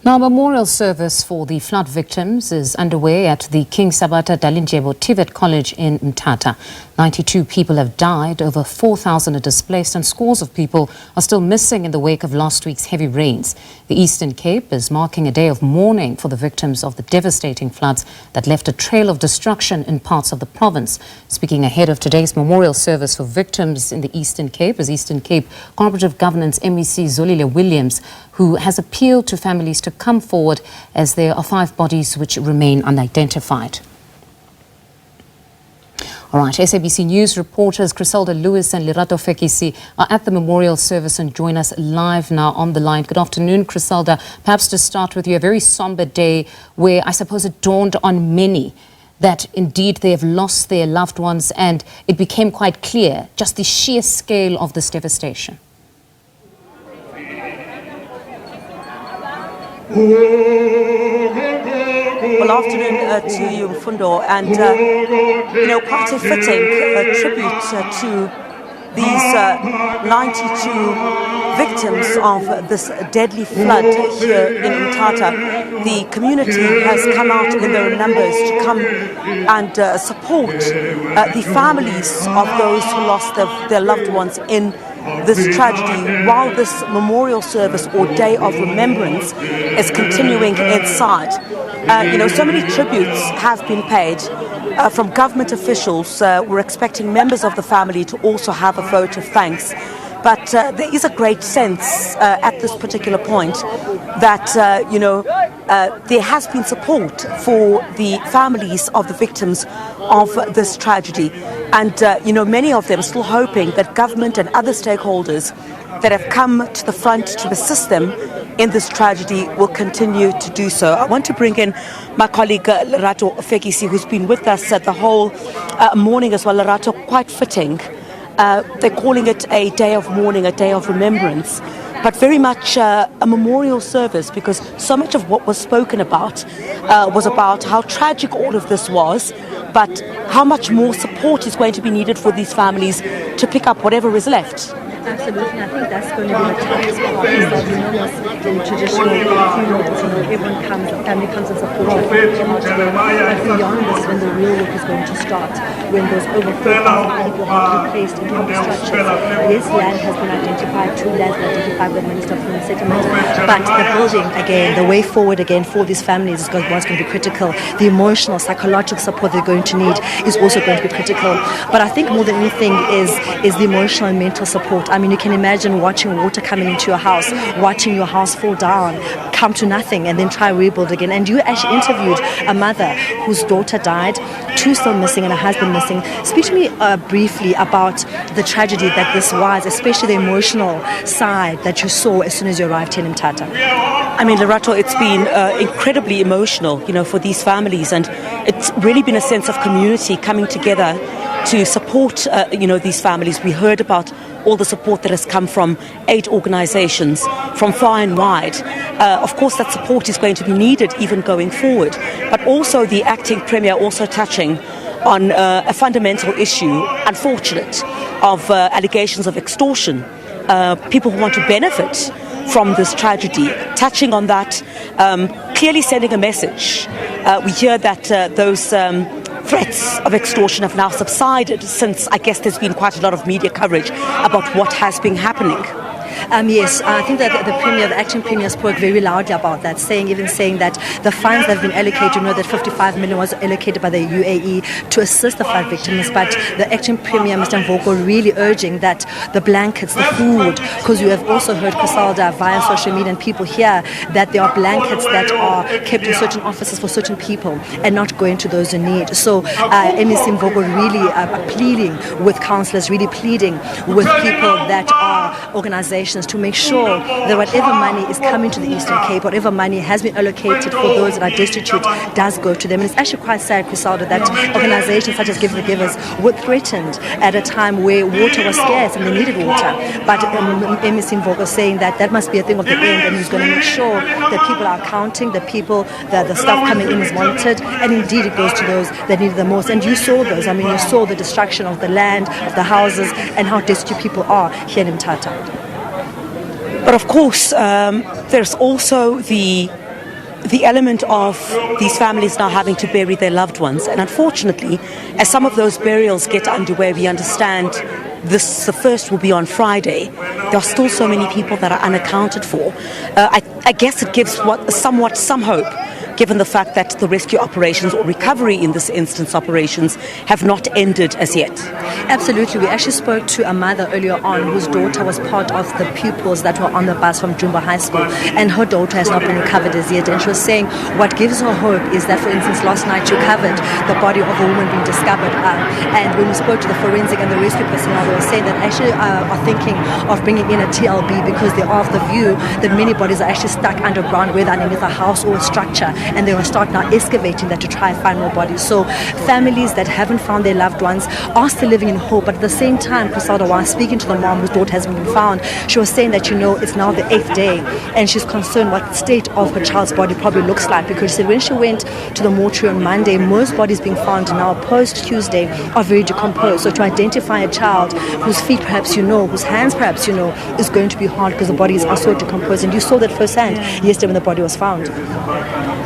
Now, a memorial service for the flood victims is underway at the King Sabatha Dalindyebo TVET College in Mthatha. 92 people have died, over 4,000 are displaced, and scores of people are still missing in the wake of last week's heavy rains. The Eastern Cape is marking a day of mourning for the victims of the devastating floods that left a trail of destruction in parts of the province. Speaking ahead of today's memorial service for victims in the Eastern Cape is Eastern Cape Cooperative Governance MEC Zolile Williams, who has appealed to families to come forward as there are 5 bodies which remain unidentified. All right, SABC News reporters Chriselda and Lerato Fekisi are at the memorial service and join us live now on the line. Good afternoon, Chriselda. Perhaps to start with you, a very somber day where I suppose it dawned on many that indeed they have lost their loved ones, and it became quite clear just the sheer scale of this devastation. Well, afternoon to you, Mfundo, and quite a fitting tribute to these 92 victims of this deadly flood here in Mthatha. The community has come out in their numbers to come and support the families of those who lost their loved ones in this tragedy, while this memorial service or day of remembrance is continuing inside. So many tributes have been paid from government officials. We're expecting members of the family to also have a vote of thanks. But there is a great sense at this particular point that, there has been support for the families of the victims of this tragedy. And, many of them still hoping that government and other stakeholders that have come to the front to assist them in this tragedy will continue to do so. I want to bring in my colleague Lerato Fekisi, who's been with us the whole morning as well. Lerato, quite fitting. They're calling it a day of mourning, a day of remembrance, but very much a memorial service, because so much of what was spoken about was about how tragic all of this was, but how much more support is going to be needed for these families to pick up whatever is left. Absolutely, I think that's going to be the toughest part, because in traditional funerals, everyone comes, the family comes and supports you, but beyond this, when the real work is going to start, when those over 4,000 people have been placed in public structures. Yes, land has been identified, 2 lands identified by the Minister of Human Settlement, but the building again, the way forward again for these families is going to be critical. The emotional, psychological support they're going to need is also going to be critical. But I think more than anything is the emotional and mental support. I mean, you can imagine watching water coming into your house, watching your house fall down, come to nothing, and then try to rebuild again. And you actually interviewed a mother whose daughter died, 2 still missing, and a husband missing. Speak to me briefly about the tragedy that this was, especially the emotional side that you saw as soon as you arrived here in Mthatha. I mean, Lerato, it's been incredibly emotional, for these families, and it's really been a sense of community coming together to support, these families. We heard about all the support that has come from 8 organizations from far and wide. Of course, that support is going to be needed even going forward, but also the acting premier also touching on a fundamental issue, unfortunate, of allegations of extortion, people who want to benefit from this tragedy, touching on that, clearly sending a message. We hear that those threats of extortion have now subsided since, I guess, there's been quite a lot of media coverage about what has been happening. Yes, I think that the acting premier spoke very loudly about that, saying that the funds that have been allocated, that 55 million was allocated by the UAE to assist the flood victims, but the acting premier, Mr. Mvoko, really urging that the blankets, the food, because you have also heard, Chriselda, via social media and people here, that there are blankets that are kept in certain offices for certain people and not going to those in need. So MEC Mvoko really pleading with councillors, really pleading with people that are organizations to make sure that whatever money is coming to the Eastern Cape, whatever money has been allocated for those that are destitute, does go to them. And it's actually quite sad, Chriselda, that organizations such as Give the Givers were threatened at a time where water was scarce and they needed water. But MEC Mvoko saying that must be a thing of the end, and he's going to make sure that people are counting, the stuff coming in is monitored, and indeed it goes to those that need it the most. And you saw those. I mean, you saw the destruction of the land, of the houses, and how destitute people are here in Mthatha. But of course, there's also the the element of these families now having to bury their loved ones. And unfortunately, as some of those burials get underway, we understand the first will be on Friday. There are still so many people that are unaccounted for. I guess it gives somewhat some hope, given the fact that the rescue operations, or recovery in this instance operations, have not ended as yet. Absolutely. We actually spoke to a mother earlier on whose daughter was part of the pupils that were on the bus from Jumbo High School, and her daughter has not been recovered as yet. And she was saying what gives her hope is that, for instance, last night you covered the body of a woman being discovered, and when we spoke to the forensic and the rescue personnel, they were saying that actually are thinking of bringing in a TLB because they are of the view that many bodies are actually stuck underground, whether underneath a house or a structure, and they will start now excavating that to try and find more bodies. So families that haven't found their loved ones are still living in hope, but at the same time, Chriselda, while speaking to the mom whose daughter hasn't been found, she was saying that, it's now the 8th day, and she's concerned what the state of her child's body probably looks like, because she said when she went to the mortuary on Monday, most bodies being found now post-Tuesday are very decomposed. So to identify a child whose feet perhaps whose hands perhaps is going to be hard, because the bodies are so decomposed, and you saw that firsthand yesterday when the body was found.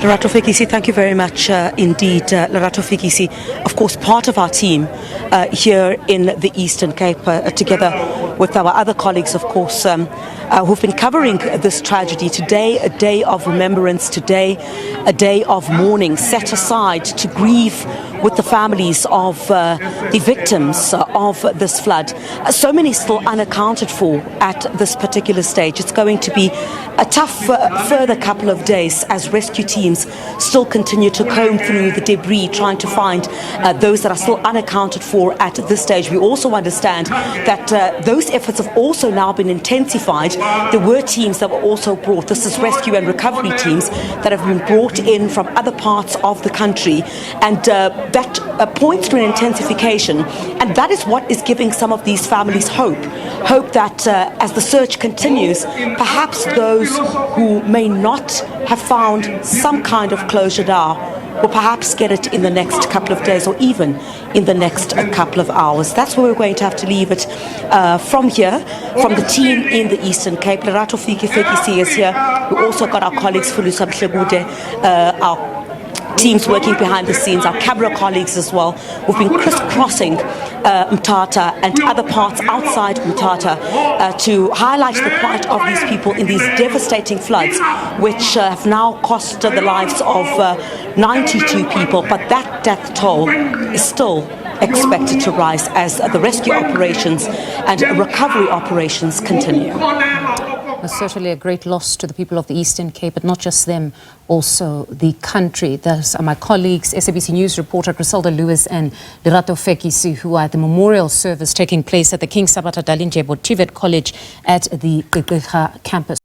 Lerato Fekisi, thank you very much indeed. Lerato Fekisi, of course, part of our team here in the Eastern Cape, together with our other colleagues, of course, who've been covering this tragedy. Today, a day of remembrance, today, a day of mourning set aside to grieve with the families of the victims of this flood. So many still unaccounted for at this particular stage. It's going to be a tough further couple of days as rescue teams still continue to comb through the debris, trying to find those that are still unaccounted for at this stage. We also understand that those efforts have also now been intensified. There were teams that were also brought, this is rescue and recovery teams, that have been brought in from other parts of the country, and that points to an intensification, and that is what is giving some of these families hope that as the search continues, perhaps those who may not have found some kind of closure now will perhaps get it in the next couple of days, or even in the next couple of hours. That's where we're going to have to leave it from here, from the team in the Eastern Cape. Lerato Fekisi is here. We also got our colleagues, Fulusa Mthatha, our teams working behind the scenes, our camera colleagues as well, who've been crisscrossing Mthatha and other parts outside Mthatha to highlight the plight of these people in these devastating floods, which have now cost the lives of 92 people. But that death toll is still expected to rise as the rescue operations and recovery operations continue. It's certainly a great loss to the people of the Eastern Cape, but not just them, also the country. Those are my colleagues, SABC News reporter Chriselda and Lerato Fekisi, who are at the memorial service taking place at the King Sabatha Dalindyebo TVET College at the Gqeberha campus.